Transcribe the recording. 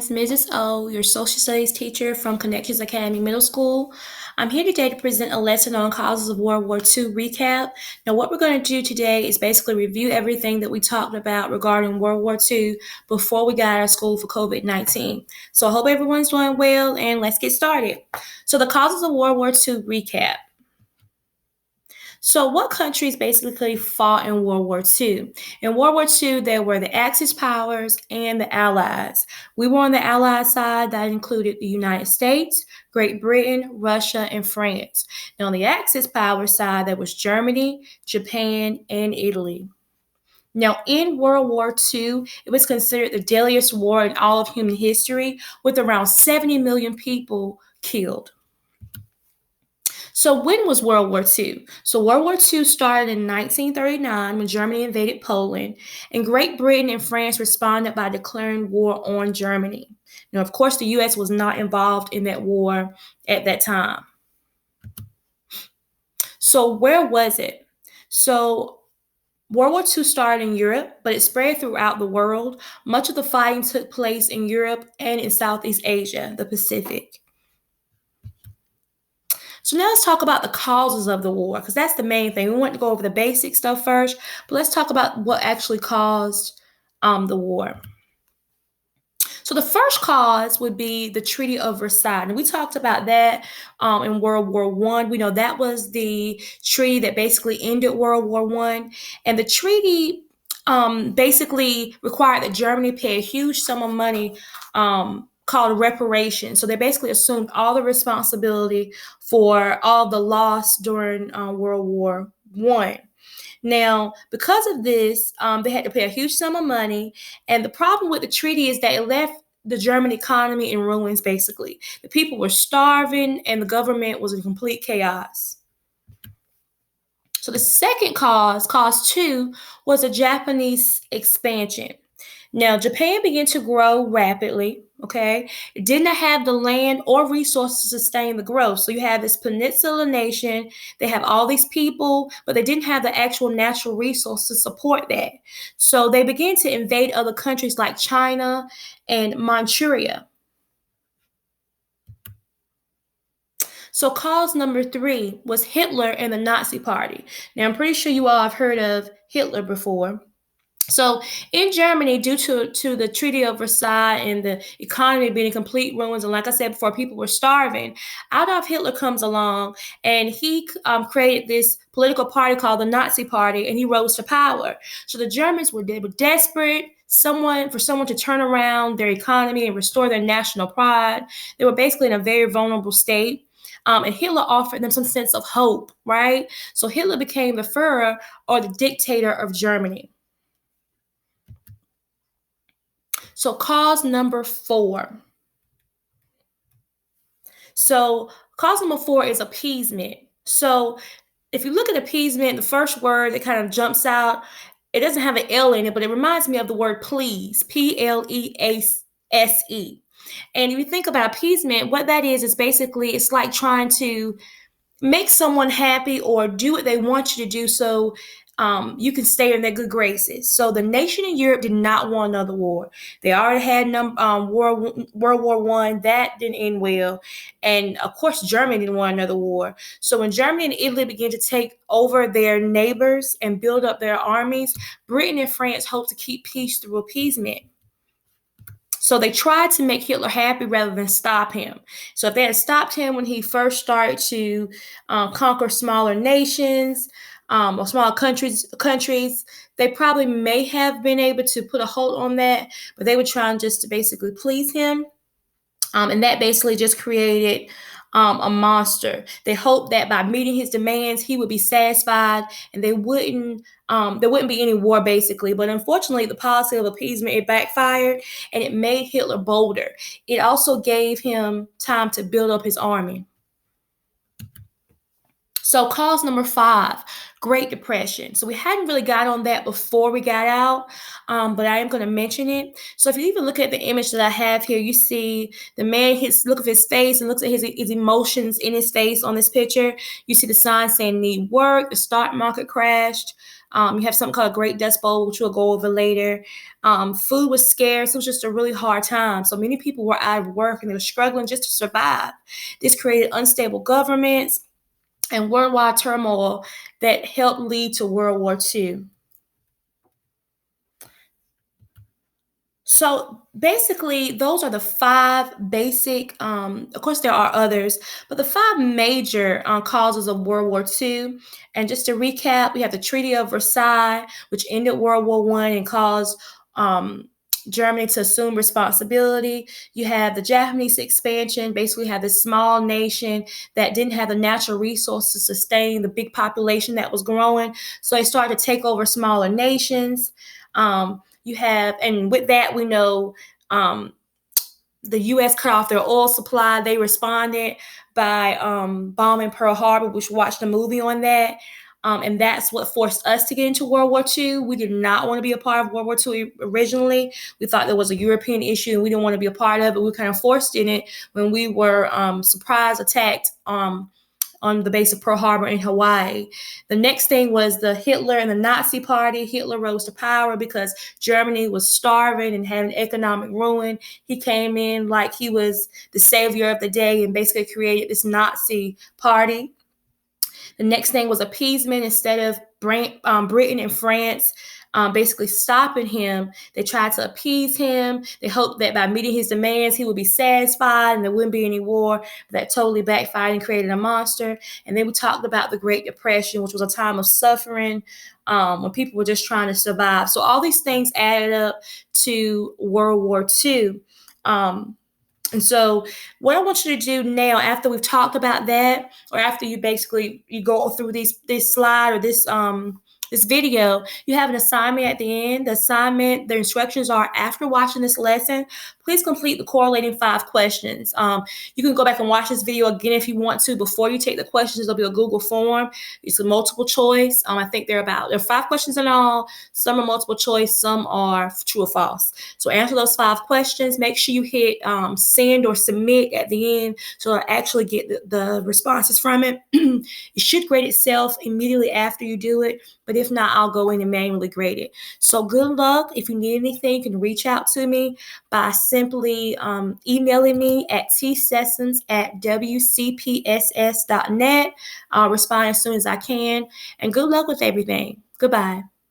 It's Mrs. O, your social studies teacher from Connections Academy Middle School. I'm here today to present a lesson on causes of World War II recap. Now, what we're going to do today is basically review everything that we talked about regarding World War II before we got out of school for COVID-19. So I hope everyone's doing well, and let's get started. So the causes of World War II recap. So, what countries basically fought in World War II? In World War II, there were the Axis powers and the Allies. We were on the Allied side, that included the United States, Great Britain, Russia, and France. And on the Axis power side, there was Germany, Japan, and Italy. Now, in World War II, it was considered the deadliest war in all of human history, with around 70 million people killed. So when was World War II? So World War II started in 1939 when Germany invaded Poland, and Great Britain and France responded by declaring war on Germany. Now, of course, the U.S. was not involved in that war at that time. So where was it? So World War II started in Europe, but it spread throughout the world. Much of the fighting took place in Europe and in Southeast Asia, the Pacific. So now let's talk about the causes of the war, because that's the main thing. We want to go over the basic stuff first, but let's talk about what actually caused the war. So the first cause would be the Treaty of Versailles, and we talked about that in World War I. We know that was the treaty that basically ended World War I, and the treaty basically required that Germany pay a huge sum of money called reparations. So they basically assumed all the responsibility for all the loss during World War I. Now, because of this, they had to pay a huge sum of money. And the problem with the treaty is that it left the German economy in ruins, basically. The people were starving and the government was in complete chaos. So the second cause two, was the Japanese expansion. Now, Japan began to grow rapidly, okay? It did not have the land or resources to sustain the growth. So you have this peninsula nation, they have all these people, but they didn't have the actual natural resources to support that. So they began to invade other countries like China and Manchuria. So cause number three was Hitler and the Nazi Party. Now, I'm pretty sure you all have heard of Hitler before. So in Germany, due to the Treaty of Versailles and the economy being in complete ruins, and like I said before, people were starving, Adolf Hitler comes along and he created this political party called the Nazi Party, and he rose to power. So the Germans were desperate for someone to turn around their economy and restore their national pride. They were basically in a very vulnerable state. And Hitler offered them some sense of hope, right? So Hitler became the Führer, or the dictator of Germany. So cause number four. So cause number four is appeasement. So if you look at appeasement, the first word that kind of jumps out, it doesn't have an L in it, but it reminds me of the word please, Please. And if you think about appeasement, what that is basically, it's like trying to make someone happy or do what they want you to do so you can stay in their good graces. So the nation in Europe did not want another war. They already had World War I. That didn't end well. And of course, Germany didn't want another war. So when Germany and Italy began to take over their neighbors and build up their armies, Britain and France hoped to keep peace through appeasement. So they tried to make Hitler happy rather than stop him. So if they had stopped him when he first started to conquer smaller nations or smaller countries, they probably may have been able to put a hold on that, but they were trying just to basically please him. And that basically just created a monster. They hoped that by meeting his demands, he would be satisfied, and there wouldn't be any war, basically. But unfortunately, the policy of appeasement, it backfired, and it made Hitler bolder. It also gave him time to build up his army. So cause number five, Great Depression. So we hadn't really got on that before we got out, but I am going to mention it. So if you even look at the image that I have here, you see the man look at his face and looks at his emotions in his face on this picture. You see the sign saying need work, the stock market crashed. You have something called a Great Dust Bowl, which we'll go over later. Food was scarce. It was just a really hard time. So many people were out of work and they were struggling just to survive. This created unstable governments and worldwide turmoil that helped lead to World War II. So basically, those are the five basic, of course, there are others, but the five major causes of World War II. And just to recap, we have the Treaty of Versailles, which ended World War I and caused Germany to assume responsibility. You have the Japanese expansion, basically have this small nation that didn't have the natural resources to sustain the big population that was growing. So they started to take over smaller nations. You have, and with that, we know the U.S. cut off their oil supply. They responded by bombing Pearl Harbor, which we watched a movie on that. And that's what forced us to get into World War II. We did not want to be a part of World War II originally. We thought there was a European issue and we didn't want to be a part of it. We were kind of forced in it when we were surprise attacked on the base of Pearl Harbor in Hawaii. The next thing was the Hitler and the Nazi Party. Hitler rose to power because Germany was starving and having economic ruin. He came in like he was the savior of the day and basically created this Nazi party. The next thing was appeasement. Instead of Britain and France basically stopping him, they tried to appease him. They hoped that by meeting his demands, he would be satisfied and there wouldn't be any war. But that totally backfired and created a monster. And then we talked about the Great Depression, which was a time of suffering when people were just trying to survive. So all these things added up to World War II. And so what I want you to do now, after we've talked about that, or after you go through this slide or this video, you have an assignment at the end. The instructions are, after watching this lesson, please complete the correlating 5 questions. You can go back and watch this video again if you want to. Before you take the questions, there'll be a Google form. It's a multiple choice. I think there are 5 questions in all. Some are multiple choice, some are true or false. So answer those 5 questions. Make sure you hit send or submit at the end so it'll actually get the responses from it. It should grade itself immediately after you do it. But if not, I'll go in and manually grade it. So good luck. If you need anything, you can reach out to me by simply emailing me at tsessions@wcpss.net. I'll respond as soon as I can. And good luck with everything. Goodbye.